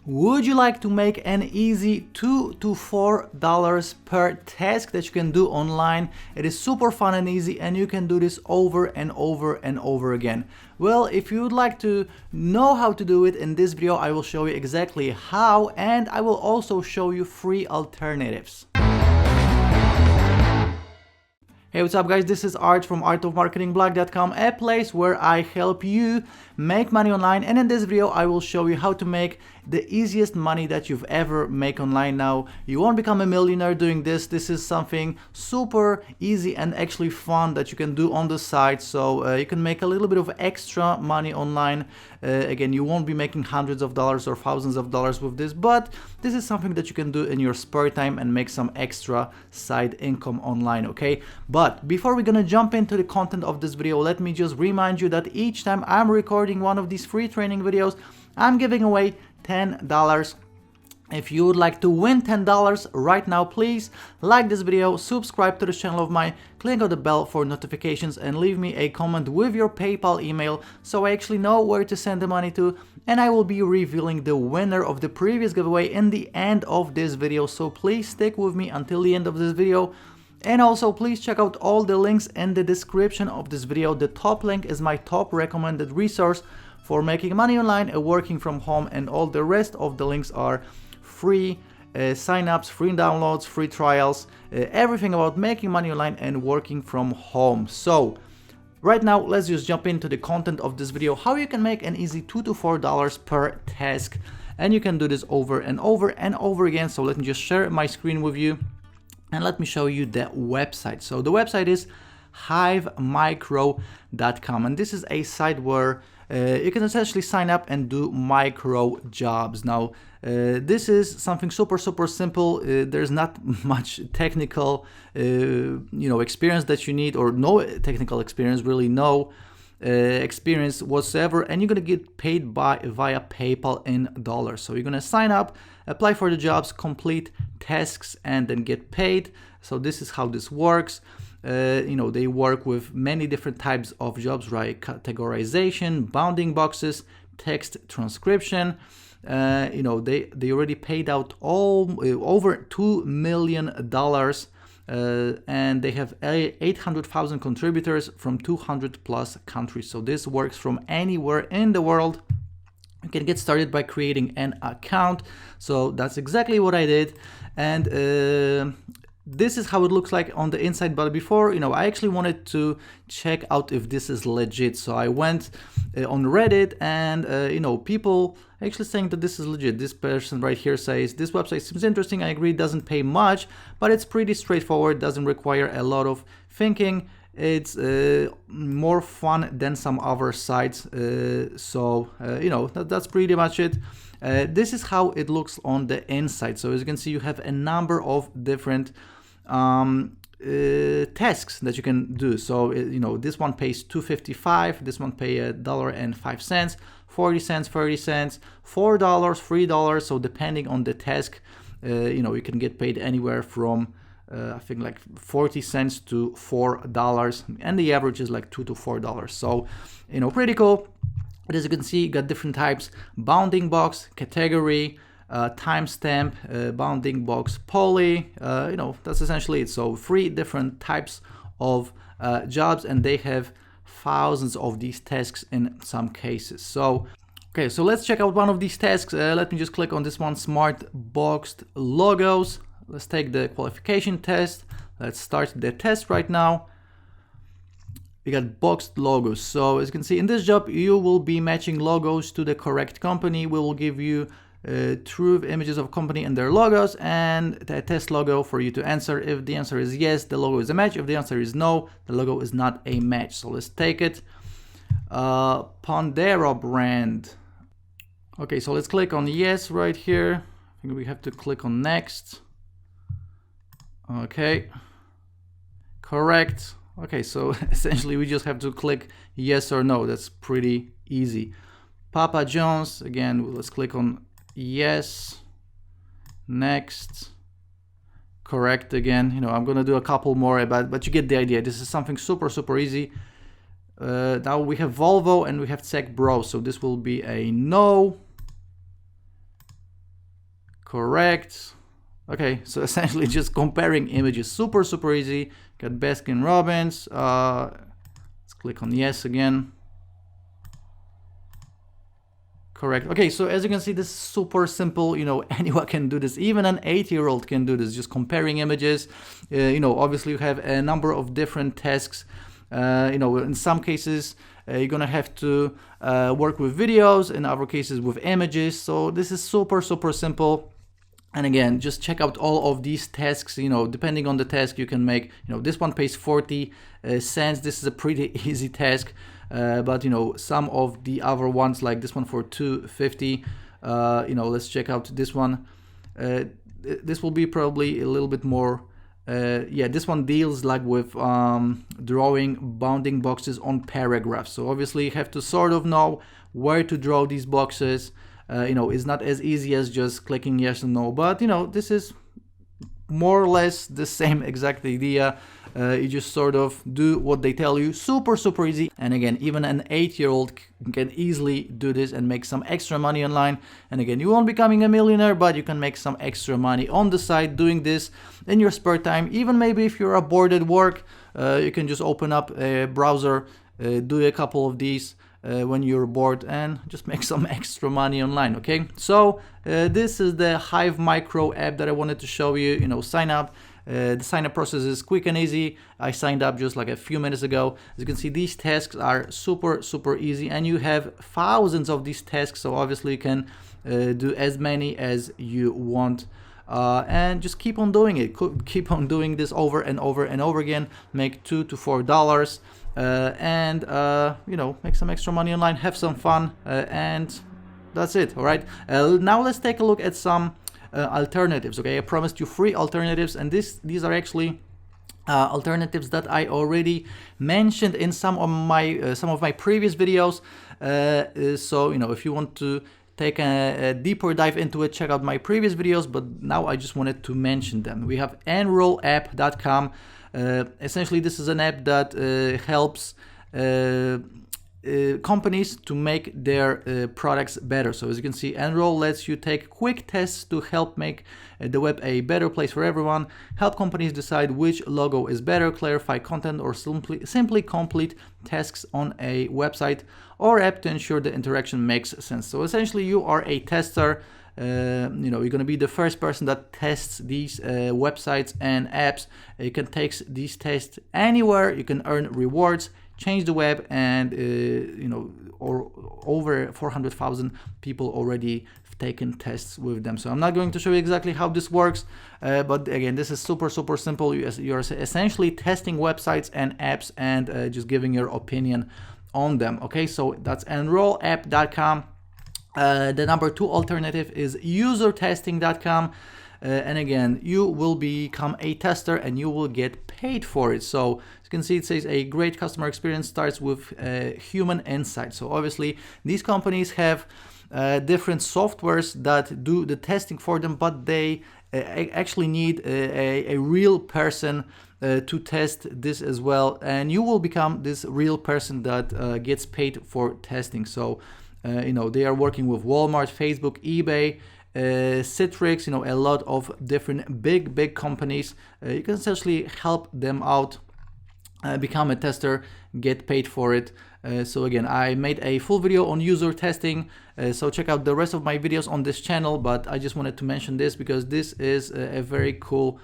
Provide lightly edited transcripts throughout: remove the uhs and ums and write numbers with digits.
Would you like to make an easy $2 to $4 per task that you can do online? It is super fun and easy, and you can do this over and over and over again. Well, if you would like to know how to do it, in this video I will show you exactly how, and I will also show you free alternatives. Hey, what's up guys, this is Art from artofmarketingblog.com, a place where I help you make money online, and in this video I will show you how to make the easiest money that you've ever made online. Now, you won't become a millionaire doing this. This is something super easy and actually fun that you can do on the side, so you can make a little bit of extra money online. Again, you won't be making hundreds of dollars or thousands of dollars with this, but this is something that you can do in your spare time and make some extra side income online, okay? But before we're gonna jump into the content of this video, let me just remind you that each time I'm recording one of these free training videos, I'm giving away $10. If you would like to win $10 right now, please like this video, subscribe to the channel of mine, click on the bell for notifications, and leave me a comment with your PayPal email so I actually know where to send the money to, and I will be revealing the winner of the previous giveaway in the end of this video. So please stick with me until the end of this video. And also please check out all the links in the description of this video. The top link is my top recommended resource for making money online and working from home, and all the rest of the links are free signups, free downloads, free trials, everything about making money online and working from home. So right now let's just jump into the content of this video, how you can make an easy $2 to $4 per task, and you can do this over and over and over again. So let me just share my screen with you and let me show you the website. So the website is hivemicro.com, and this is a site where you can essentially sign up and do micro jobs. Now, this is something super simple. There's not much technical experience that you need, or no technical experience, really no experience whatsoever, and you're gonna get paid via PayPal in dollars. So you're gonna sign up, apply for the jobs, complete tasks, and then get paid. So this is how this works. They work with many different types of jobs, right? Categorization, bounding boxes, text transcription. They already paid out over $2 million, and they have 800,000 contributors from 200 plus countries. So this works from anywhere in the world. You can get started by creating an account. So that's exactly what I did, and this is how it looks like on the inside. But before, I actually wanted to check out if this is legit. So I went on Reddit, and people actually saying that this is legit. This person right here says, this website seems interesting. I agree, it doesn't pay much, but it's pretty straightforward, doesn't require a lot of thinking. It's more fun than some other sites. That's pretty much it. This is how it looks on the inside. So as you can see, you have a number of different tasks that you can do. So this one pays $2.55, this one pays $1.05, 40 cents, 30 cents, $4, $3. So depending on the task, you can get paid anywhere from I think like 40 cents to $4, and the average is like $2 to $4. So pretty cool. But as you can see, you got different types: bounding box, category, timestamp, bounding box, poly. That's essentially it. So 3 different types of jobs, and they have thousands of these tasks in some cases. So okay, so let's check out one of these tasks. Let me just click on this one, smart boxed logos. Let's take the qualification test. Let's start the test right now. We got boxed logos. So as you can see, in this job, you will be matching logos to the correct company. We will give you true images of company and their logos, and the test logo for you to answer. If the answer is yes, the logo is a match. If the answer is no, the logo is not a match. So let's take it. Pondera brand. Okay, so let's click on yes right here. I think we have to click on next. Okay, correct. Okay, so essentially we just have to click yes or no. That's pretty easy. Papa John's, again, let's click on yes, next, correct again. I'm gonna do a couple more, but you get the idea. This is something super easy. Now we have Volvo and we have Tech Bro, so this will be a no. correct. Okay, so essentially just comparing images, super easy. Got Baskin Robbins. Let's click on yes again. Correct. Okay, so as you can see, this is super simple. You know, anyone can do this. Even an 8-year-old can do this, just comparing images. You know, obviously you have a number of different tasks. You know, in some cases you're gonna have to work with videos, in other cases with images. So this is super simple. And again, just check out all of these tasks. You know, depending on the task, you can make, you know, this one pays 40 cents. This is a pretty easy task. But you know, some of the other ones, like this one for $2.50, you know, let's check out this one. This will be probably a little bit more. Yeah, this one deals like with drawing bounding boxes on paragraphs. So obviously you have to sort of know where to draw these boxes. You know, it's not as easy as just clicking yes or no, but you know, this is more or less the same exact idea. You just sort of do what they tell you. Super easy. And again, even an 8-year-old can easily do this and make some extra money online. And again, you won't becoming a millionaire, but you can make some extra money on the side doing this in your spare time. Even maybe if you're bored at work, you can just open up a browser, do a couple of these when you're bored, and just make some extra money online. Okay, so this is the Hive Micro app that I wanted to show you. You know, sign up. The sign up process is quick and easy. I signed up just like a few minutes ago. As you can see, these tasks are super easy, and you have thousands of these tasks, so obviously you can do as many as you want. And just keep on doing it. Keep on doing this over and over again. Make $2 to $4, and you know, make some extra money online. Have some fun, and that's it. All right. Now let's take a look at some alternatives. Okay, I promised you 3 alternatives, and these are actually alternatives that I already mentioned in some of my previous videos. So you know, if you want to take a deeper dive into it, check out my previous videos, but now I just wanted to mention them. We have enrollapp.com. Essentially, this is an app that helps companies to make their products better. So as you can see, Enroll lets you take quick tests to help make the web a better place for everyone, help companies decide which logo is better, clarify content, or simply complete tasks on a website or app to ensure the interaction makes sense. So essentially, you are a tester. You know, you're going to be the first person that tests these websites and apps. You can take these tests anywhere. You can earn rewards, change the web, and you know, or over 400,000 people already have taken tests with them. So I'm not going to show you exactly how this works, but again, this is super simple. You're essentially testing websites and apps and just giving your opinion on them. Okay, so that's enrollapp.com. The number 2 alternative is usertesting.com. And again, you will become a tester and you will get paid for it. So as you can see, it says a great customer experience starts with human insight. So obviously these companies have different softwares that do the testing for them, but they actually need a real person to test this as well. And you will become this real person that gets paid for testing. So you know, they are working with Walmart, Facebook, eBay, Citrix, you know, a lot of different big companies. You can essentially help them out, become a tester, get paid for it. So again, I made a full video on user testing, so check out the rest of my videos on this channel, but I just wanted to mention this because this is a very cool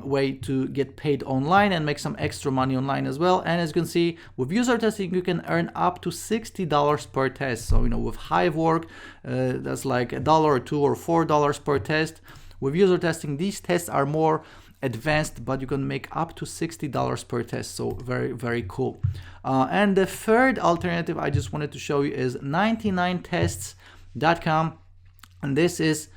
way to get paid online and make some extra money online as well. And as you can see, with user testing, you can earn up to $60 per test. So you know, with Hive work, that's like $1 or $2 or $4 per test. With user testing, these tests are more advanced, but you can make up to $60 per test. So very cool. And the third alternative I just wanted to show you is 99tests.com, and this is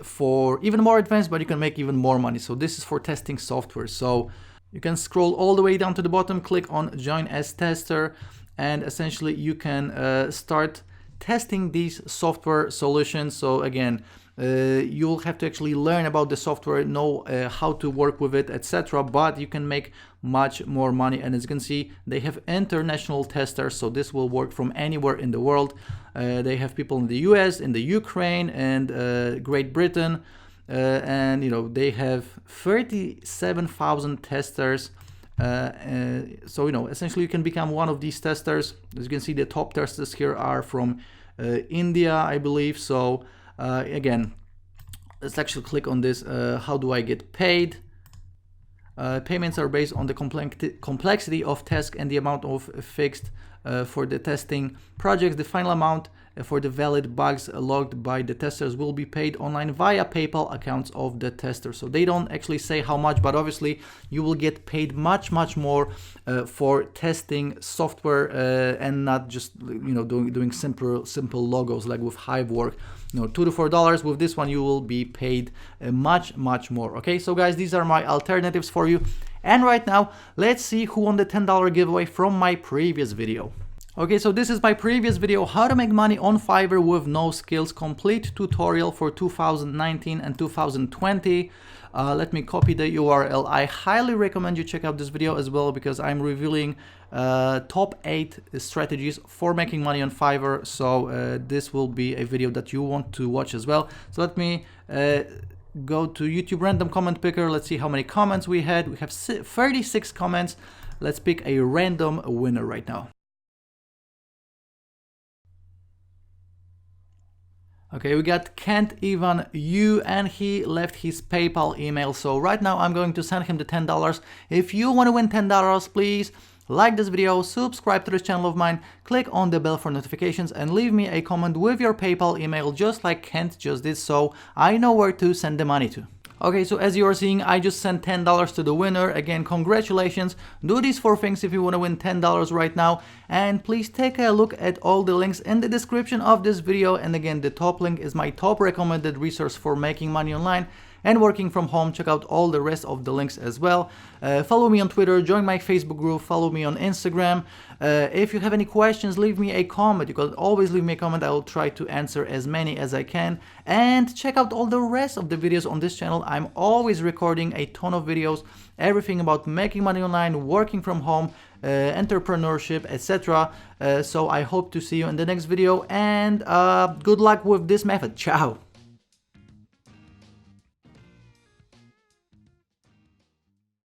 for even more advanced, but you can make even more money. So this is for testing software. So you can scroll all the way down to the bottom, click on join as tester, and essentially you can start testing these software solutions. So again, you'll have to actually learn about the software, know how to work with it, etc. But you can make much more money. And as you can see, they have international testers, so this will work from anywhere in the world. They have people in the US, in the Ukraine, and Great Britain, and you know, they have 37,000 testers. So you know, essentially you can become one of these testers. As you can see, the top testers here are from India, I believe. So again, let's actually click on this. How do I get paid? Payments are based on the complexity of task and the amount of fixed for the testing projects. The final amount for the valid bugs logged by the testers will be paid online via PayPal accounts of the tester. So they don't actually say how much, but obviously you will get paid much more for testing software and not just, you know, doing simple logos like with Hivework. You know, $2 to $4. With this one you will be paid much more. Okay, so guys, these are my alternatives for you. And right now, let's see who won the $10 giveaway from my previous video. Okay, so this is my previous video, how to make money on Fiverr with no skills, complete tutorial for 2019 and 2020. Let me copy the URL. I highly recommend you check out this video as well, because I'm revealing top 8 strategies for making money on Fiverr. So this will be a video that you want to watch as well. So let me go to YouTube random comment picker. Let's see how many comments we had. We have 36 comments. Let's pick a random winner right now. Okay, we got Kent Ivan Yu, and he left his PayPal email. So right now I'm going to send him the $10. If you want to win $10, please like this video, subscribe to this channel of mine, click on the bell for notifications, and leave me a comment with your PayPal email, just like Kent just did, so I know where to send the money to. Okay, so as you are seeing, I just sent $10 to the winner. Again, congratulations. Do these 4 things if you want to win $10 right now. And please take a look at all the links in the description of this video. And again, the top link is my top recommended resource for making money online and working from home. Check out all the rest of the links as well. Follow me on Twitter, join my Facebook group, follow me on Instagram. If you have any questions, leave me a comment. You can always leave me a comment. I will try to answer as many as I can. And check out all the rest of the videos on this channel. I'm always recording a ton of videos, everything about making money online, working from home, entrepreneurship, etc. So I hope to see you in the next video, and good luck with this method. Ciao.